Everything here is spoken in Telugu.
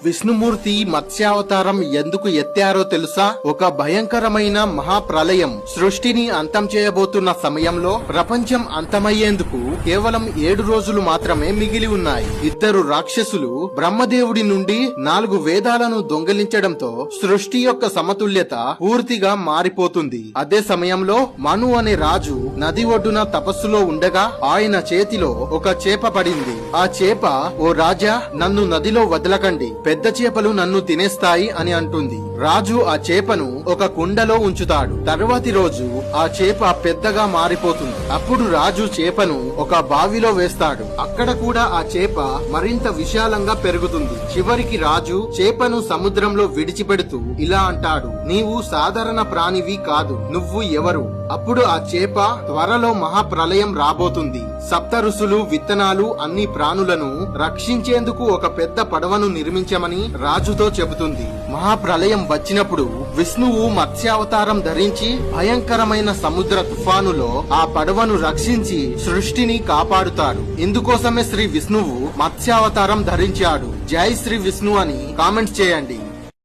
విష్ణుమూర్తి మత్స్యావతారం ఎందుకు ఎత్తారో తెలుసా? ఒక భయంకరమైన మహాప్రళయం సృష్టిని అంతం చేయబోతున్న సమయంలో ప్రపంచం అంతమయ్యేందుకు కేవలం 7 రోజులు మాత్రమే మిగిలి ఉన్నాయి. ఇద్దరు రాక్షసులు బ్రహ్మదేవుడి నుండి 4 వేదాలను దొంగిలించడంతో సృష్టి యొక్క సమతుల్యత పూర్తిగా మారిపోతుంది. అదే సమయంలో మను అనే రాజు నది ఒడ్డున తపస్సులో ఉండగా ఆయన చేతిలో ఒక చేప పడింది. ఆ చేప, ఓ రాజా, నన్ను నదిలో వదలకండి, పెద్ద చేపలు నన్ను తినేస్తాయి అని అంటుంది. రాజు ఆ చేపను ఒక కుండలో ఉంచుతాడు. తరువాతి రోజు ఆ చేప పెద్దగా మారిపోతుంది. అప్పుడు రాజు చేపను ఒక బావిలో వేస్తాడు. అక్కడ కూడా ఆ చేప మరింత విశాలంగా పెరుగుతుంది. చివరికి రాజు చేపను సముద్రంలో విడిచిపెడుతూ ఇలా అంటాడు, నీవు సాధారణ ప్రాణివి కాదు, నువ్వు ఎవరు? అప్పుడు ఆ చేప, త్వరలో మహాప్రళయం రాబోతుంది. సప్త ఋషులు, విత్తనాలు, అన్ని ప్రాణులను రక్షించేందుకు ఒక పెద్ద పడవను నిర్మించమని రాజుతో చెబుతుంది. మహాప్రళయం వచ్చినప్పుడు విష్ణువు మత్స్యావతారం ధరించి భయంకరమైన సముద్ర తుఫానులో ఆ పడవను రక్షించి సృష్టిని కాపాడుతాడు. ఇందుకోసమే శ్రీ విష్ణువు మత్స్యావతారం ధరించాడు. జై శ్రీ విష్ణు అని కామెంట్స్ చేయండి.